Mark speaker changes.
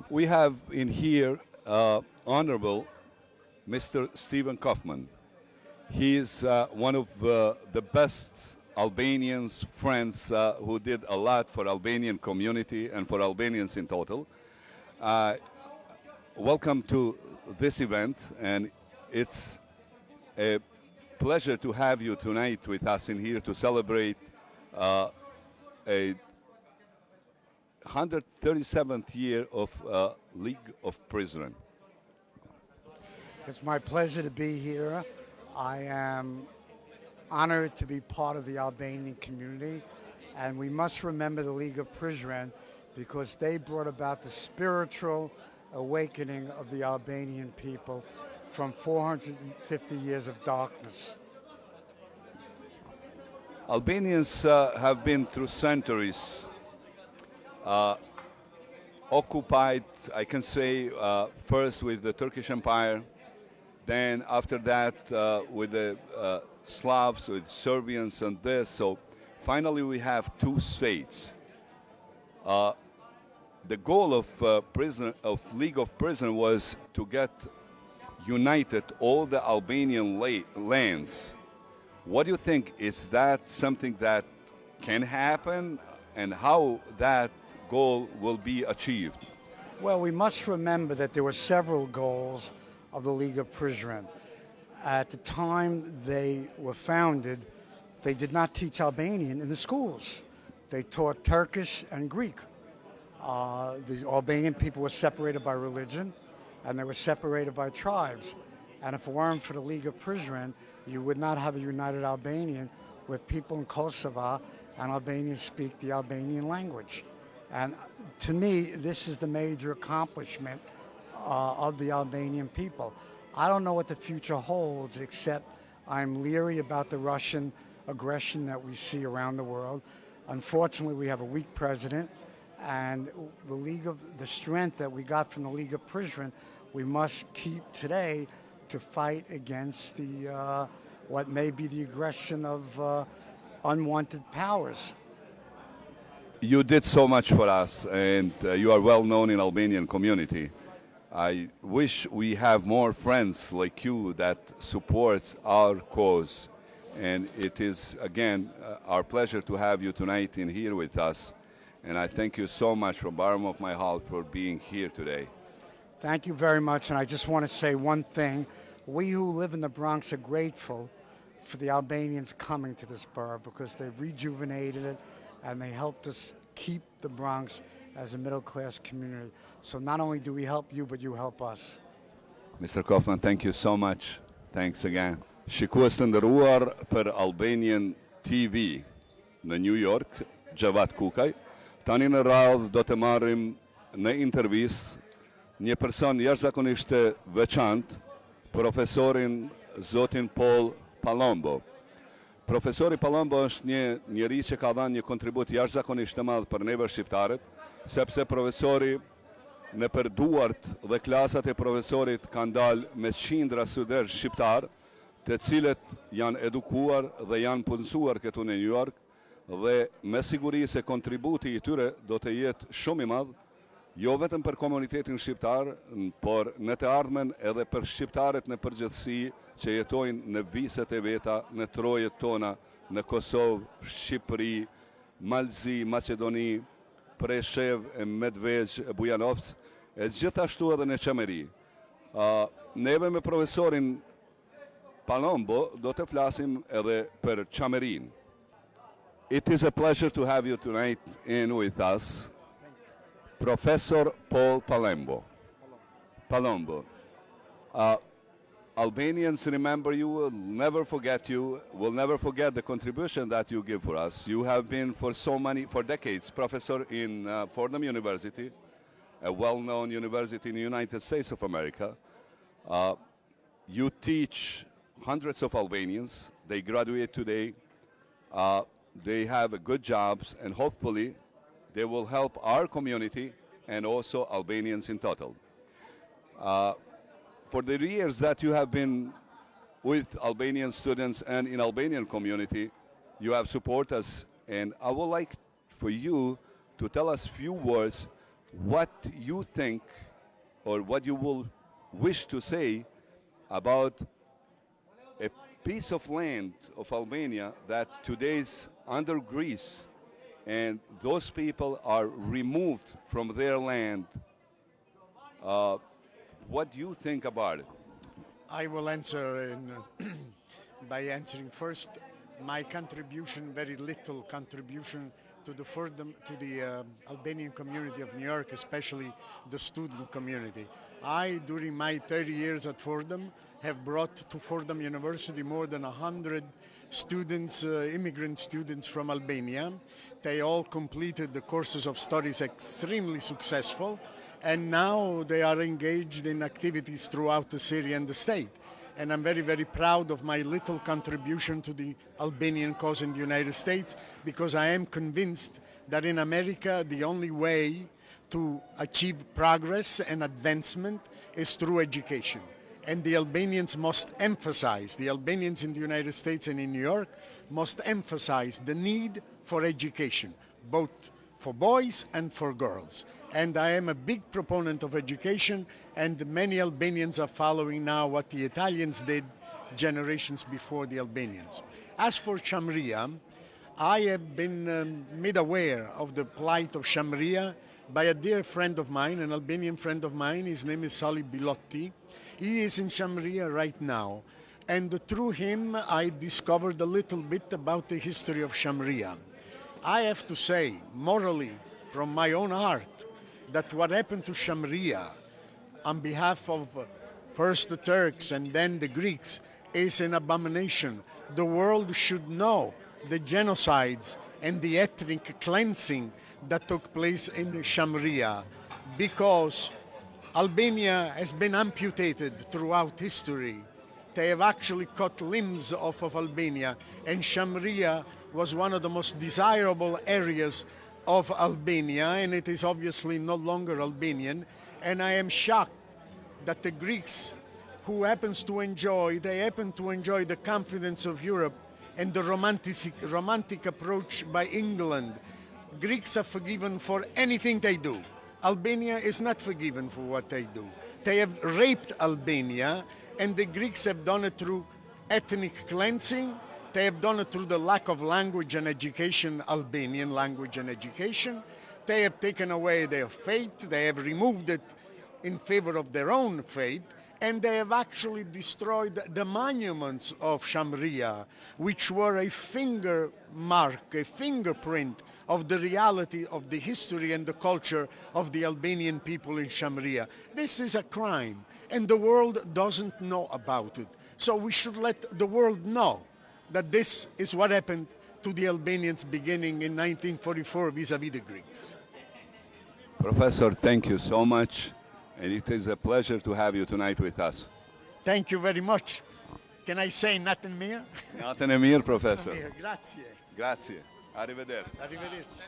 Speaker 1: We have in here Honorable Mr. Stephen Kaufman. He is one of the best Albanians friends who did a lot for Albanian community and for Albanians in total. Uh, Welcome to this event, and it's a pleasure to have you tonight with us in here to celebrate a 137th year of League of Prizren.
Speaker 2: It's my pleasure to be here. I am honored to be part of the Albanian community, and we must remember the League of Prizren because they brought about the spiritual awakening of the Albanian people from 450 years of darkness.
Speaker 1: Albanians have been through centuries occupied, I can say, first with the Turkish Empire, then after that with the Slavs, with Serbians and this. So finally we have two states. The goal of League of Prizren was to get united all the Albanian lands. What do you think? Is that something that can happen, and how that goal will be achieved?
Speaker 2: Well, we must remember that there were several goals of the League of Prizren. At the time they were founded, they did not teach Albanian in the schools. They taught Turkish and Greek. The Albanian people were separated by religion, and they were separated by tribes. And if it weren't for the League of Prizren, you would not have a united Albanian where people in Kosovo and Albanians speak the Albanian language. And to me, this is the major accomplishment of the Albanian people. I don't know what the future holds, except I'm leery about the Russian aggression that we see around the world. Unfortunately, we have a weak president, and the strength that we got from the League of Prizren, we must keep today to fight against the what may be the aggression of unwanted powers.
Speaker 1: You did so much for us, and you are well known in Albanian community. I wish we have more friends like you that supports our cause, and it is again our pleasure to have you tonight in here with us. And I thank you so much from the bottom of my heart for being here today.
Speaker 2: Thank you very much, and I just want to say one thing. We who live in the Bronx are grateful for the Albanians coming to this borough because they've rejuvenated it and they helped us keep the Bronx as a middle-class community. So not only do we help you, but you help us.
Speaker 1: Mr. Kaufman, thank you so much. Thanks again. Shikues të nderuar për Albanian TV në New York, Xhavat Kukaj. Tani në radhë do të marrim në intervistë një person jashtëzakonisht të veçantë, profesorin zotin Paul Palombo. Profesori Palombo është një njeri që ka dhënë një kontribut jashtëzakonisht të madh për neve shqiptarët, sepse profesori në përduart dhe klasat e profesorit kanë dalë me qindra studentë shqiptar, të cilët janë edukuar dhe janë punësuar këtu në New York, dhe me siguri se kontributi i tyre do të jetë shumë i madh, jo vetëm për komunitetin shqiptar, por në të ardhmen edhe për shqiptarët në përgjithësi që jetojnë në viset e veta, në trojet tona, në Kosovë, Shqipëri, Malzi, Maqedoni, Preshev, Medvegj, Bujanovc, e gjithashtu edhe në Qameri. Neve me profesorin Palombo do të flasim edhe për Qamerin. It is a pleasure to have you tonight in with us, Professor Paul Palombo. Palombo. Albanians remember you, will never forget you, will never forget the contribution that you give for us. You have been for decades, professor in Fordham University, a well-known university in the United States of America. You teach hundreds of Albanians. They graduate today. They have good jobs, and hopefully they will help our community and also Albanians in total. For the years that you have been with Albanian students and in Albanian community, you have supported us, and I would like for you to tell us a few words what you think or what you will wish to say about a piece of land of Albania that today is under Greece, and those people are removed from their land. What do you think about it?
Speaker 3: I will answer by answering first my contribution, very little contribution to the Albanian community of New York, especially the student community. I, during my 30 years at Fordham, have brought to Fordham University more than 100 students, immigrant students from Albania. They all completed the courses of studies extremely successful, and now they are engaged in activities throughout the city and the state. And I'm very, very proud of my little contribution to the Albanian cause in the United States, because I am convinced that in America the only way to achieve progress and advancement is through education. And the Albanians must emphasize, the Albanians in the United States and in New York must emphasize the need for education, both for boys and for girls. And I am a big proponent of education, and many Albanians are following now what the Italians did generations before the Albanians. As for Shamria, I have been made aware of the plight of Shamria by a dear friend of mine, an Albanian friend of mine. His name is Sali Bilotti. He is in Shamria right now, and through him I discovered a little bit about the history of Shamria. I have to say, morally, from my own heart, that what happened to Shamria on behalf of first the Turks and then the Greeks is an abomination. The world should know the genocides and the ethnic cleansing that took place in Shamria, because Albania has been amputated throughout history. They have actually cut limbs off of Albania, and Shamria was one of the most desirable areas of Albania, and it is obviously no longer Albanian. And I am shocked that the Greeks, who happen to enjoy the confidence of Europe and the romantic approach by England. Greeks are forgiven for anything they do. Albania is not forgiven for what they do. They have raped Albania, and the Greeks have done it through ethnic cleansing. They have done it through the lack of language and education, Albanian language and education. They have taken away their faith. They have removed it in favor of their own faith. And they have actually destroyed the monuments of Shamria, which were a finger mark, a fingerprint of the reality of the history and the culture of the Albanian people in Shamria. This is a crime, and the world doesn't know about it. So we should let the world know that this is what happened to the Albanians beginning in 1944 vis-à-vis the Greeks.
Speaker 1: Professor, thank you so much, and it is a pleasure to have you tonight with us.
Speaker 3: Thank you very much. Can I say nothing more?
Speaker 1: Nothing more, Professor.
Speaker 3: Grazie.
Speaker 1: Grazie. Arrivederci.
Speaker 3: Arrivederci.